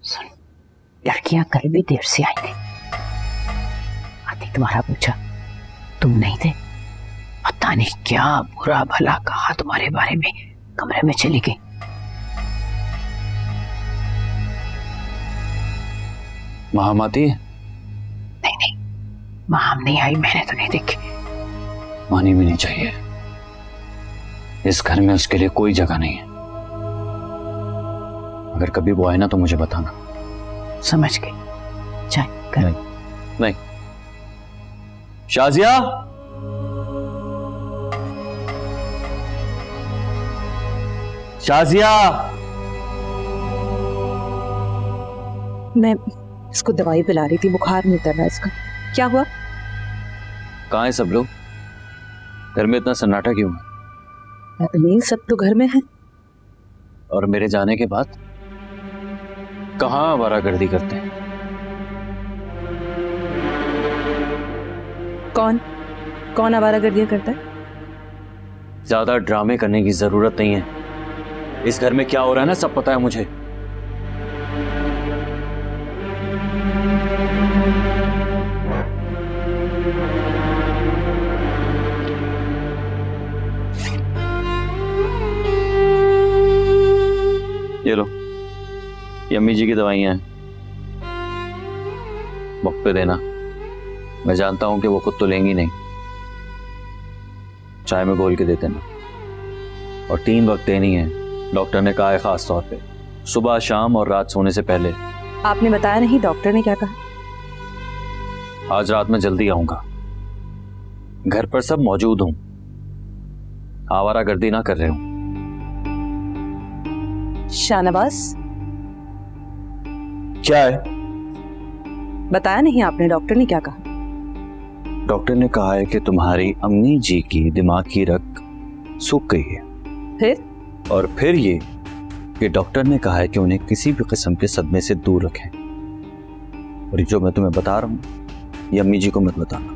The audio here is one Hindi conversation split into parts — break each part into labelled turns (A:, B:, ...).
A: सुन, लड़कियां कल भी देर से आएंगी। आती तुम्हारा पूछा, तुम नहीं थे। पता नहीं क्या बुरा भला कहा तुम्हारे बारे में, कमरे में चली गई।
B: महाम आती है?
A: नहीं, महाम नहीं आई, मैंने तो नहीं देखी।
B: मानी भी नहीं चाहिए। इस घर में उसके लिए कोई जगह नहीं है। अगर कभी वो आए ना तो मुझे बताना।
A: समझ गई, चाय कर।
B: नहीं। शाजिया, शाजिया।
C: मैं इसको दवाई पिला रही थी, बुखार नहीं उतर रहा इसका। क्या हुआ?
B: कहाँ है सब लोग? घर में इतना सन्नाटा क्यों है?
C: नहीं, सब तो घर में है।
B: और मेरे जाने के बाद कहाँ आवारागर्दी करते हैं?
C: कौन आवारागर्दियां करता है?
B: ज्यादा ड्रामे करने की जरूरत नहीं है। इस घर में क्या हो रहा है ना, सब पता है मुझे। ये लो, ये अम्मी जी की दवाइयां हैं, वक्त पे देना। मैं जानता हूं कि वो खुद तो लेंगी नहीं, चाय में घोल के देते ना। और 3 वक्त देनी है, डॉक्टर ने कहा है, खास तौर पे सुबह, शाम और रात सोने से पहले।
C: आपने बताया नहीं डॉक्टर ने क्या कहा?
B: आज रात में जल्दी आऊंगा, घर पर सब मौजूद हूं, आवारागर्दी ना कर रहे हूं।
C: शाहनवाज,
B: क्या है?
C: बताया नहीं आपने डॉक्टर ने क्या कहा?
B: डॉक्टर ने कहा है कि तुम्हारी अम्मी जी की दिमाग की रग सूख गई है।
C: फिर?
B: और फिर ये कि डॉक्टर ने कहा है कि उन्हें किसी भी किस्म के सदमे से दूर रखें। और जो मैं तुम्हें बता रहा हूं ये अम्मी जी को मत बताना,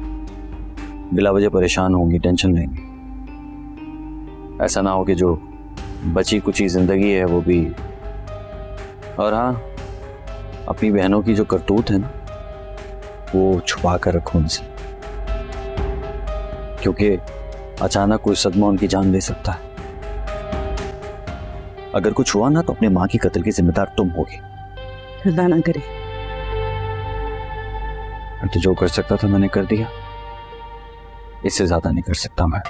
B: बिला वजह परेशान होंगी, टेंशन लेंगी। ऐसा ना हो कि जो बची कुची जिंदगी है वो भी। और हाँ, अपनी बहनों की जो करतूत है ना, वो छुपा कर रखो उनसे, क्योंकि अचानक कोई सदमा उनकी जान ले सकता है। अगर कुछ हुआ ना तो अपने मां की कत्ल की जिम्मेदार तुम होगे।
C: अल्लाह ना करे।
B: तो जो कर सकता था मैंने कर दिया, इससे ज्यादा नहीं कर सकता मैं।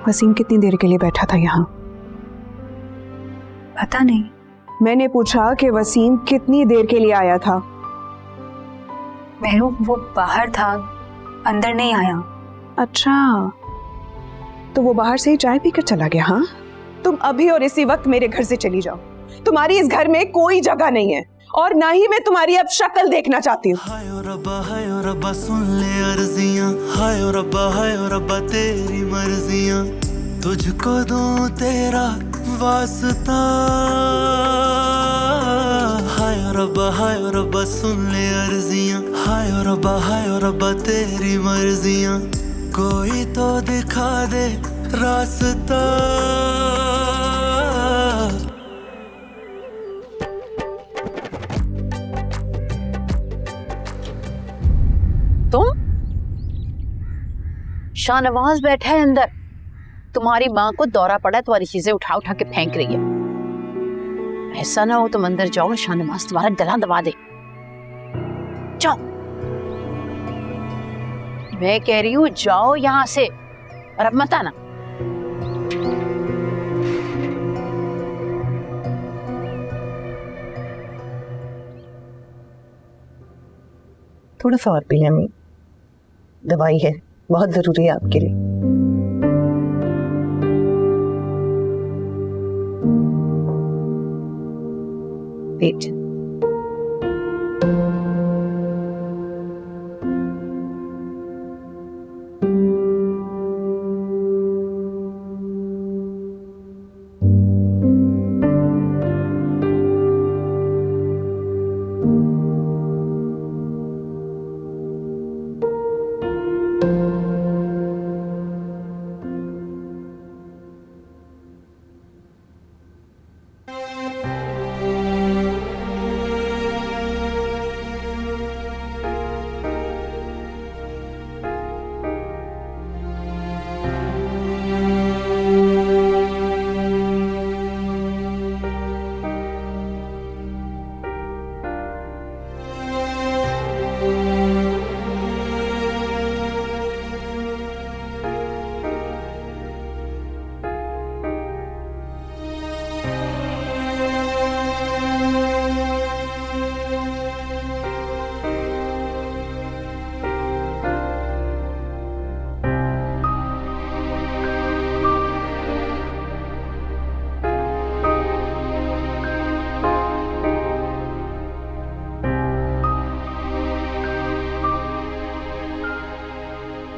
D: वसीम कितनी देर के लिए बैठा था यहाँ?
E: पता नहीं।
D: मैंने पूछा कि वसीम कितनी देर के लिए आया था?
E: महरू, वो बाहर था, अंदर नहीं आया।
D: अच्छा, तो वो बाहर से ही चाय पीकर चला गया? हाँ, तुम अभी और इसी वक्त मेरे घर से चली जाओ। तुम्हारी इस घर में कोई जगह नहीं है और ना ही मैं तुम्हारी अब शक्ल देखना चाहती हूँ।
F: हाय ओ रब्बा सुन ले अर्जियां, हाय ओ रब्बा तेरी मर्जियां, तुझको दूं तेरा वास्ता। हाय ओ रब्बा सुन ले अर्जियां, हाय ओ रब्बा तेरी मर्जियां, कोई तो दिखा दे रास्ता।
A: शाहनवाज बैठा है अंदर, तुम्हारी माँ को दौरा पड़ा है, तुम्हारी चीजें उठा उठा के फेंक रही है। ऐसा ना हो तुम अंदर जाओ और शाहनवाज तुम्हारा गला दबा दे। जाओ, मैं कह रही हूँ जाओ यहाँ से, और अब मत आना।
C: थोड़ा सा और पी लें अम्मी, दवाई है, बहुत जरूरी है आपके लिए। लेट जा।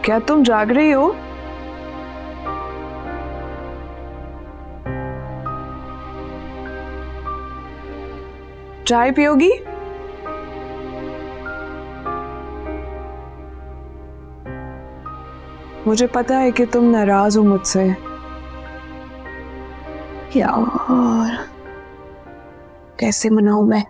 D: क्या तुम जाग रही हो? चाय पियोगी? मुझे पता है कि तुम नाराज हो मुझसे। यार, कैसे मनाऊं मैं?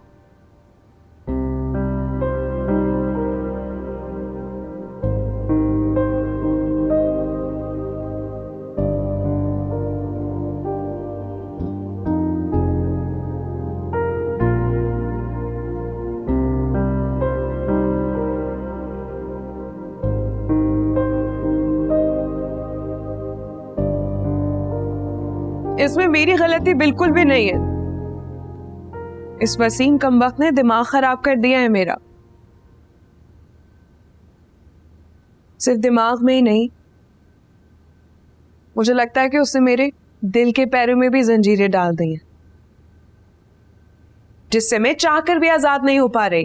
D: इसमें मेरी गलती बिल्कुल भी नहीं है। इस वसीम कमबख्त ने दिमाग खराब कर दिया है मेरा। सिर्फ दिमाग में ही नहीं, मुझे लगता है कि उसने मेरे दिल के पैरों में भी जंजीरें डाल दी हैं, जिससे मैं चाहकर भी आजाद नहीं हो पा रही।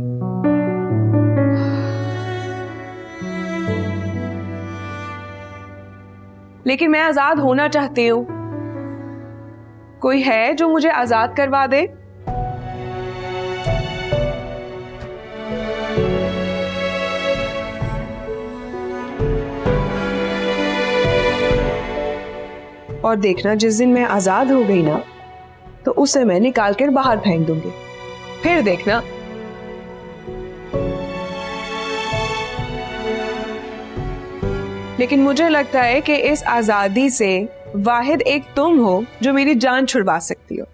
D: लेकिन मैं आजाद होना चाहती हूं। कोई है जो मुझे आजाद करवा दे? और देखना, जिस दिन मैं आजाद हो गई ना, तो उसे मैं निकाल कर बाहर फेंक दूंगी। फिर देखना। लेकिन मुझे लगता है कि इस आजादी से वाहिद एक तुम हो जो मेरी जान छुड़वा सकती हो।